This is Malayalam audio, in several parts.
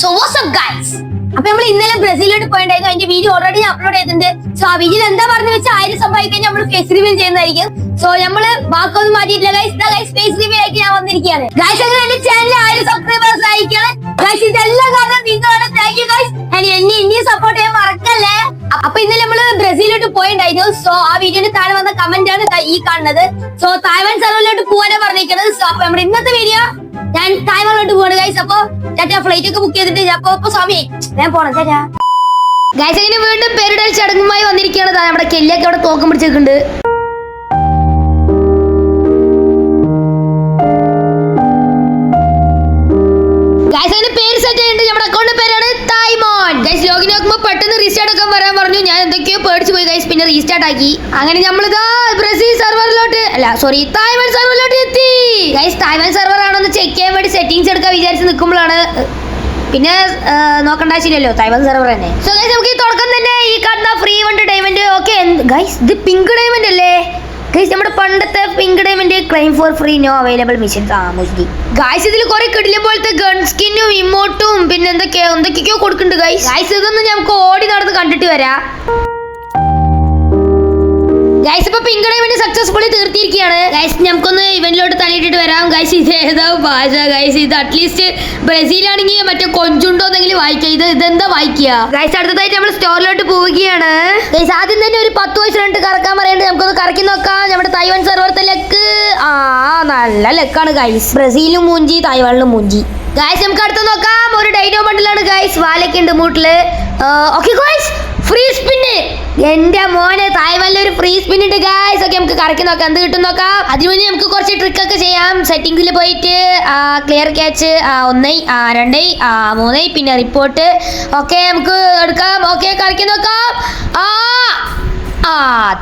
സോ വാട്ട്സ് അപ്പ് ഗൈസ്, അപ്പൊ നമ്മൾ ഇന്നലെ ബ്രസീലിലോട്ട് പോയിണ്ടായിരുന്നു. അതിന്റെ വീഡിയോ ഓൾറെഡി അപ്ലോഡ് ചെയ്തിട്ടുണ്ട്. സോ ആ വീഡിയോ എന്താ പറഞ്ഞു വെച്ചാൽ 1000 സംഭവിക്കാൻ നമ്മൾ ഫേസ് റിവീൽ ചെയ്യുന്നതായിരിക്കും. സോ നമ്മള് വാക്കൊന്നും മാറ്റിയിട്ടില്ല ഗൈസ്. ഫേസ് റിവീൽ ആയിട്ട് ഞാൻ വന്നിരിക്കുകയാണ് ഗൈസ്. അങ്ങനെ എന്റെ ചാനൽ 1000 സബ്സ്ക്രൈബേഴ്സ് ആയിരിക്കണം ഗൈസ്. ഇതെല്ലാം കാരണം നിങ്ങളാണ്. Thank you guys. ഇനിയും സപ്പോർട്ട് ചെയ്യാൻ മറക്കല്ലേ. അപ്പൊ ഇന്നലെ നമ്മള് ബ്രസീലിലോട്ട് പോയിണ്ടായിരുന്നു. സോ ആ വീഡിയോന് താഴെ വന്ന കമന്റ് ആണ് ഈ കാണുന്നത്. സോ തായ്വാൻ സെർവറിലോട്ട് പോകാനാണ് പറഞ്ഞിരിക്കുന്നത്. സോ അപ്പൊ നമ്മുടെ ഇന്നത്തെ വീഡിയോ ഞാൻ തായ്വാനിലോട്ട് പോവാണ് ഗൈസ്. അപ്പൊ ചേട്ടാ ഫ്ലൈറ്റ് ഒക്കെ ബുക്ക് ചെയ്തിട്ട് അപ്പൊ സ്വാമി ഞാൻ പോണം ചേട്ടാ ഗൈസ്. അങ്ങനെ വീണ്ടും പേരിടൽ ചടങ്ങുമായി വന്നിരിക്കുകയാണ്. നമ്മുടെ കെല്ലിയൊക്കെ അവിടെ തോക്കം പിടിച്ചിട്ടുണ്ട്. ഗൈസ് അതിന്റെ പേര് സെറ്റ് ചെയ്യുന്നുണ്ട്. നമ്മുടെ അക്കൗണ്ട് പേരാണ് തായ്മോൻ ഗൈസ്. ലോഗിൻ ആക്കുമ്പോൾ പെട്ടെന്ന് റീസ്റ്റാർട്ട് ഒക്കെ വരാൻ പറഞ്ഞു. ഞാൻ എന്തൊക്കെയോ പേടിച്ചു പോയി ഗൈസ്. പിന്നെ റീസ്റ്റാർട്ട് ആക്കി. അങ്ങനെ നമ്മളിതാ ബ്രസീൽ സെർവറിലോട്ട് തായ്വാൻ സെർവറിലോട്ട് എത്തി ഗൈസ്. തായ്വാൻ സെർവർ ആണെന്ന് ചെക്ക് ചെയ്യാൻ വേണ്ടി സെറ്റിംഗ്സ് എടുക്കാൻ വിചാരിച്ച് നിൽക്കുമ്പോഴാണ് പിന്നെ നോക്കണ്ട ആവശ്യമില്ലല്ലോ, തായ്വാൻ സെർവർ തന്നെ. സോ ഗൈസ് നമുക്ക് ഈ തുടക്കം തന്നെ ഈ കാണുന്ന ഫ്രീ വണ്ട് ഡയമണ്ട്. ഓക്കെ ഗൈസ്, ഇത് പിങ്ക് ഡയമണ്ട് അല്ലേ ഗൈസ്? നമ്മുടെ പണ്ടത്തെ pink diamond. Claim for free no available missions. Guys ഇതിൽ കുറെ കിടിലം പോലത്തെ ഗൺ സ്കിന്നും ഇമോട്ടും പിന്നെ എന്തൊക്കെയോ കൊടുക്കുന്നുണ്ട് ഗൈസ്. ഇതൊന്നും നമുക്ക് ഓടി നടന്ന് കണ്ടിട്ട് വരാം ഗൈസ്. ഇപ്പൊ പിങ്ക് ഡയമണ്ട് സക്സസ്ഫുള്ളി തീർത്തിരിക്കുകയാണ് ഗൈസ്. നമുക്കൊന്ന് ഇവന്റിലോട്ട് തലയിട്ടിട്ട് വരാം ഗൈസ്. ഇത് ഏതാ ഭാഷ ഗൈസ്? ഇത് അറ്റ്ലീസ്റ്റ് ബ്രസീലാണെങ്കിൽ മറ്റേ കൊഞ്ചുണ്ടോ എന്നെങ്കിലും വായിക്കുക. ഇതെന്താ വായിക്കുക ഗൈസ്? അടുത്തതായിട്ട് നമ്മൾ സ്റ്റോറിലോട്ട് പോവുകയാണ് ഗൈസ്. ആദ്യം തന്നെ ഒരു 10 വയസ്സ് രണ്ട് കറക്കാൻ പറയണ്ട്. നമുക്കൊന്ന് കറക്കി നോക്കാം. നമ്മുടെ തായ്വാൻ സെർവറത്തെ ലെക്ക് നല്ല ലെക്കാണ് ഗൈസ്. ബ്രസീലും മൂഞ്ചി തായ്വാനിലും മൂഞ്ചി ഗൈസ്. നമുക്ക് അടുത്ത് നോക്കാം. ഒരു ഡൈനോ ബണ്ടിലാണ് ഗൈസ്. വാലൊക്കെ ഉണ്ട് മൂട്ടില്. Okay guys, free spin. എന്റെ മോനെ തായ്വാനിൽ ഒരു ഫ്രീ സ്പിൻ ഉണ്ട് ഗൈസ്. ഓക്കെ നമുക്ക് കറക്കി നോക്കാം എന്ത് കിട്ടും നോക്കാം. അതിനുവേണ്ടി നമുക്ക് കുറച്ച് ട്രിക്ക് ഒക്കെ ചെയ്യാം. സെറ്റിംഗിൽ പോയിട്ട് ക്ലിയർ ക്യാച്ച് 1 2 3 പിന്നെ റിപ്പോർട്ട്. ഓക്കെ നമുക്ക് എടുക്കാം. ഓക്കെ കറക്കി നോക്കാം.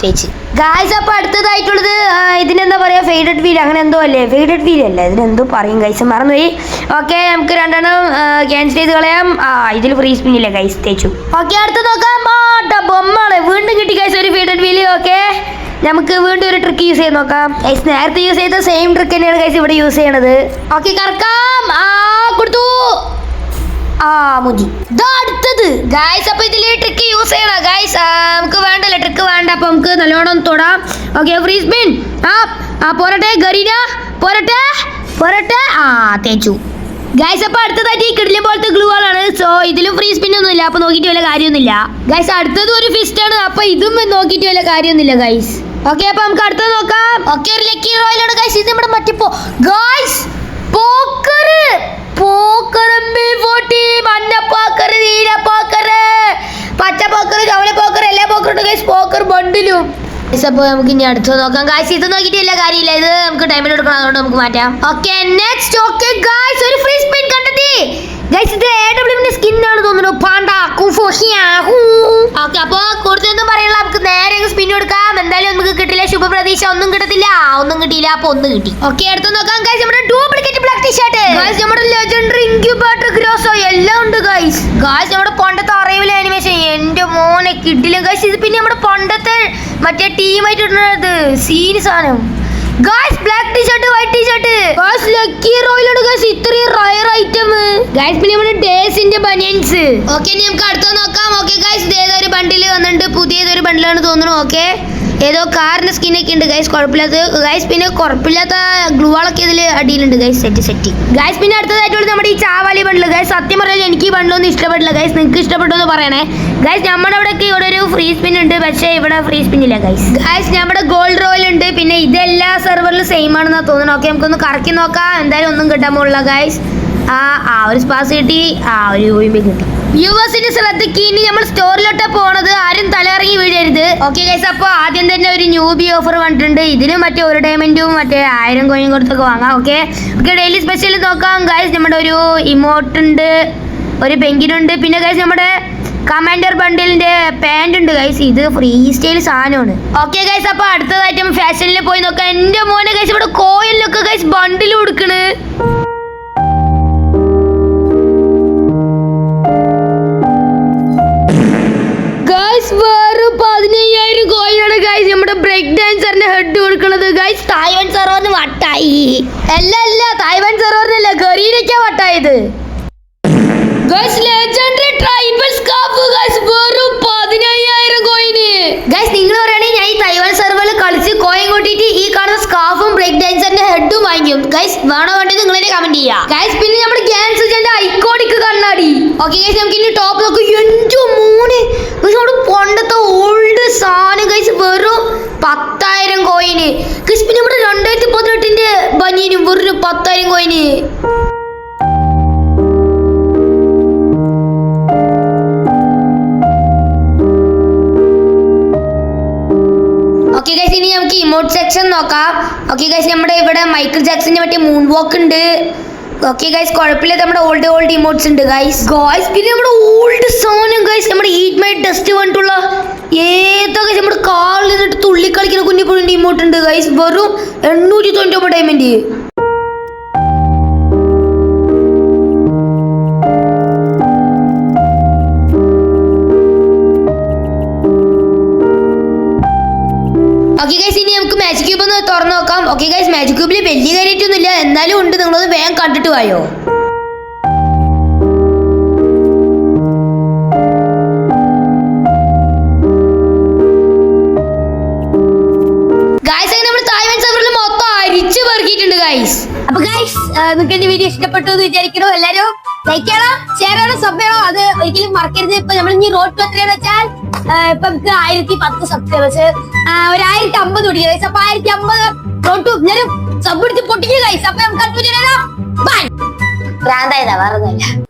തേച്ച് ഗൈസ്. അപ്പൊ അടുത്തതായിട്ടുള്ളത് ഇതിനെന്താ പറയാ, ഫെയ്ഡഡ് വീൽ അങ്ങനെ എന്തോ അല്ലേ? ഫെയ്ഡഡ് വീൽ അല്ലേ, ഇതിനെന്തോ പറയും ഗൈസ്, മറന്നുപോയി. ഓക്കെ നമുക്ക് 2 ക്യാൻസൽ ചെയ്ത് കളയാം. ഇതിൽ ഫ്രീ സ്പിൻ ഇല്ല ഗൈസ്, തേച്ചു. ഓക്കെ അടുത്ത് നോക്കാം. ബൊമ്മാണ് വീണ്ടും കിട്ടി ഗൈസ് ഒരു ഫെയ്ഡഡ് വീല്. ഓക്കെ നമുക്ക് വീണ്ടും ഒരു ട്രിക്ക് യൂസ് ചെയ്ത് നോക്കാം ഗൈസ്. നേരത്തെ യൂസ് ചെയ്ത സെയിം ട്രിക്ക് തന്നെയാണ് ഗൈസ് ഇവിടെ യൂസ് ചെയ്യണത്. ഓക്കെ കറക്കാം. കൊടുത്തു. മുജി അടുത്തത് ഗൈസ്. അപ്പൊ ഇതിൽ ട്രിക്ക് യൂസ് ചെയ്യണം ഗൈസ്. നമുക്ക് വേണ്ടല്ലോ ട്രിക്ക് വേണ്ട. അപ്പൊ നമുക്ക് നല്ലോണം തൊടാം. Okay free spin. പോരട്ടെ ഗരീന, പോരട്ടെ. തേച്ചു ഗൈസ്. അപ്പൊ അടുത്തതായിട്ട് ഈ കിടിലം പോലത്തെ ഗ്ലൂ ആണ്. സോ ഇതിലും ഫ്രീ സ്പിൻ ഒന്നും ഇല്ല. അപ്പൊ നോക്കിയിട്ട് വല്ല കാര്യമൊന്നുമില്ല ഗൈസ്. അടുത്തത് ഒരു ഫിസ്റ്റ് ആണ്. അപ്പൊ ഇതും നോക്കിയിട്ട് വല്ല കാര്യമൊന്നുമില്ല ഗൈസ്. ഓക്കെ അപ്പൊ നമുക്ക് അടുത്തത് നോക്കാം. ഓക്കെ ഒരു ലക്കി റോയലാണ് ഗൈസ്. ഇത് നമ്മുടെ മറ്റേ ഗൈസ് പോക്കർ മഞ്ഞ പോക്കർ, നീല പോക്കർ, പച്ച പോക്കർ, ചവല പോക്കർ, എല്ലാ പോക്കറുണ്ട് ഗൈസ്. പോക്കർ ബണ്ടിലും. അപ്പോൾ നമുക്ക് ഇനി അടുത്ത് നോക്കാം ഗൈസ്. ഇത് നോക്കിയിട്ട് വല്ല കാര്യമില്ല. ഇത് നമുക്ക് ടൈമിൽ എടുക്കണം, അതുകൊണ്ട് നമുക്ക് മാറ്റാം. Okay next. ഓക്കെ ഗൈസ് ഒരു ഫ്രീ സ്പിൻ കണ്ടെത്തി ഗൈസ്. ഇത് AWന്റെ സ്കിൻ ആണ് തോന്നുന്നു. പാണ്ട ഓക്കെ അപ്പൊ കൂടുതലൊന്നും പറയണില്ല. നമുക്ക് നേരെ സ്പിൻ കൊടുക്കാം. എന്തായാലും നമുക്ക് കിട്ടില്ല. ശുഭപ്രതീക്ഷ ഒന്നും കിട്ടത്തില്ല. ഒന്നും കിട്ടിയില്ല. അപ്പൊ ഒന്ന് കിട്ടി. ഓക്കെ അടുത്ത് നോക്കാം ഗൈസ്. നമ്മുടെ ഡ്യൂപ്ലിക്കേറ്റ് ബ്ലാക്ക് ടീ-ഷർട്ട് ഗൈസ്. നമ്മുടെ ലെജൻഡറി ഇൻക്യുബേറ്റർ ഗ്രോസോ എല്ലാം ഉണ്ട് ഗൈസ്. നമ്മുടെ പണ്ടത്തെ അറിവിലെ ആനിമേഷൻ എന്റെ മോനെ കിട്ടില്ല ഗൈസ്. ഇത് പിന്നെ നമ്മുടെ പണ്ടത്തെ മറ്റേ ടീമായിട്ട് ഇടുന്നത് സീൻ സാധനം guys. Black T-shirt, white T-shirt guys. Lucky റോയിലാണ് ഗൈസ് ഇത്രയും റയർ ഐറ്റം ഗൈസ്. പിന്നെ നമ്മുടെ ഡേസിന്റെ ബനിയൻസ്. ഓക്കെ ഇനി നമുക്ക് അടുത്ത നോക്കാം. ഓക്കെ ഗൈസ് ഏതൊരു ബണ്ടിൽ വന്നിട്ടുണ്ട്. പുതിയതൊരു ബണ്ടിലാണ് തോന്നുന്നു. ഓക്കെ ഏതോ കാറിന്റെ സ്കിന്നൊക്കെ ഉണ്ട് ഗൈസ്. കുഴപ്പമില്ലാത്ത ഗൈസ്. പിന്നെ കുഴപ്പമില്ലാത്ത ഗ്ലൂകളൊക്കെ ഇതിൽ അടിയിലുണ്ട് ഗൈസ്. Set guys. പിന്നെ അടുത്തതായിട്ടുള്ളത് നമ്മുടെ ഈ ചാവാലി ബണ്ടിൽ ഗൈസ്. സത്യം പറഞ്ഞാൽ എനിക്ക് ഈ ബണ്ടിലൊന്നും ഇഷ്ടപ്പെട്ടില്ല ഗൈസ്. നിങ്ങൾക്ക് ഇഷ്ടപ്പെട്ടു എന്ന് പറയണേ ഗൈസ്. നമ്മുടെ അവിടെയൊക്കെ ഇവിടെ ഒരു ഫ്രീ സ്പിൻ ഉണ്ട്, പക്ഷേ ഇവിടെ ഫ്രീ സ്പിൻ ഇല്ല ഗൈസ്. നമ്മുടെ ഗോൾഡ് റോയൽ ഉണ്ട്. പിന്നെ ഇതെല്ലാ സെർവറിലും സെയിം ആണെന്നാ തോന്നുന്നു. ഓക്കെ നമുക്കൊന്ന് കറക്കി നോക്കാം. എന്തായാലും ഒന്നും കിട്ടാൻ പോലുള്ള ഗൈസ്. ഒരു സ്പാസ് കിട്ടി. ഒരു യൂബി കിട്ടി. വ്യൂവേഴ്സിന്റെ ശ്രദ്ധയ്ക്ക് ഇനി നമ്മൾ സ്റ്റോറിലോട്ട് പോണത്. ആരും തലയിറങ്ങി വീഴരുത്. Okay guys. അപ്പോൾ ആദ്യം തന്നെ ഒരു ന്യൂബി ഓഫർ വന്നിട്ടുണ്ട്. ഇതിന് മറ്റേ ഒരു ഡയമണ്ടും മറ്റേ 1000 കോയിൻ കൊടുത്തൊക്കെ വാങ്ങാം. ഓക്കെ ഡെയിലി സ്പെഷ്യൽ നോക്കാം ഗൈസ്. നമ്മുടെ ഒരു ഇമോട്ട് ഉണ്ട്, ഒരു പെങ്കിനുണ്ട്. പിന്നെ ഗൈസ് നമ്മുടെ കമാൻഡർ ബണ്ടിലിന്റെ പാന്റ് ഉണ്ട് ഗൈസ്. ഇത് ഫ്രീ സ്റ്റൈൽ സാധനമാണ്. ഓക്കെ ഗൈസ് അപ്പൊ അടുത്തതായിട്ട് ഫാഷനിൽ പോയി നോക്കാം. എന്റെ മോനെ ഗൈസ് ഇവിടെ കോയിലൊക്കെ ഗൈസ് ബണ്ടിൽ കൊടുക്കണ്. വെറും 15,000 കോയിനാണ് ഗൈസ് നമ്മുടെ ബ്രേക്ക് ഡാൻസറിന്റെ ഹെഡ് കൊടുക്കുന്നത് ഗൈസ്. തായ്വാൻ സെർവറിന് വട്ടായി. അല്ല തായ്വാൻ സെർവറിനല്ല, ഗരീനയ്ക്കാ വട്ടായത്. സാധനം ഗൈസ്. വേണോ വേണ്ടത് നിങ്ങൾ തന്നെ കമന്റ് ചെയ്യാം ഗൈസ്. പിന്നെ നമ്മുടെ ക്യാൻസർ ഐക്കോണിക് കണ്ണാടി. ഓക്കെ ഗൈസ്, നമുക്ക് ഇനി ടോപ്പ് നോക്കും. എന്റെ മോനെ ഗൈസ്, നമ്മുടെ പണ്ടത്തെ ഓൾഡ് സാധനം ഗൈസ്, വെറും 10,000 കോയിന് ഗൈസ്. പിന്നെ നമ്മുടെ 2018 ബനിയനും വെറും 10,000 കോയിന്. ഓക്കെ ഗൈസ്, ഇനി നമുക്ക് ഇമോട്ട് സെക്ഷൻ നോക്കാം. ഓക്കെ ഗൈസ്, നമ്മുടെ ഇവിടെ മൈക്കിൾ ജാക്സന്റെ മറ്റേ മൂൺ വാക്ക് ഉണ്ട്. ഓക്കെ ഗൈസ്, കുഴപ്പമില്ല, നമ്മുടെ ഓൾഡ് ഇമോട്ട്സ് ഉണ്ട് ഗൈസ്. പിന്നെ നമ്മുടെ ഓൾഡ് സാധനം ഗൈസ്, നമ്മുടെ ഈറ്റ് മൈ ഡസ്റ്റ് പറഞ്ഞിട്ടുള്ള ഏതാ ഗൈസ്, നമ്മുടെ കാറിൽ നിന്നിട്ട് തുള്ളി കളിക്കുന്ന കുഞ്ഞിക്കുഞ്ഞിന്റെ ഇമോട്ട് ഉണ്ട് ഗൈസ്. വെറും 899 ഡയമണ്ട്. ഓക്കെ ഗൈസ്, ഇനി നമുക്ക് മാജിക് ക്യൂബ് ഒന്ന് തുറന്നു നോക്കാം. ഓക്കെ ഗൈസ്, മാജിക് ക്യൂബിൽ വലിയ കാര്യമായിട്ടൊന്നും ഇല്ല, എന്നാലും ഉണ്ട്. നിങ്ങളത് വേഗം കണ്ടിട്ട് പോയോ. ഗൈസ്, അങ്ങനെ നമ്മുടെ തായ്വാൻ സെർവറിൽ മൊത്തം അരിച്ചു പെറുക്കിയിട്ടുണ്ട് ഗൈസ്. അപ്പൊ ഗൈസ്, നിങ്ങൾക്ക് എന്റെ വീഡിയോ ഇഷ്ടപ്പെട്ടു എന്ന് വിചാരിക്കണോ? എല്ലാരും ലൈക്ക് ചെയ്യണം, ഷെയർ ചെയ്യണം, സബ് ചെയ്യണം. അത് ഒരിക്കലും മറക്കരുത്. ഇപ്പൊ നമ്മൾ ഇനി റോഡ് ടു എത്രയാന്ന് വെച്ചാൽ ഇപ്പൊ നമുക്ക് 1010 സബ്സ്ക്രൈബേഴ്സ്, 1050 കൂടി ഗൈസ്. അപ്പൊ 1050 റോഡ് ടു ഞാനും സബ് എടുത്ത് പൊട്ടിക്കുക ഗൈസ്. അപ്പൊ നമുക്ക് ബൈ. ഭ്രാന്തായതാ, വേറെ ഒന്നുമില്ല.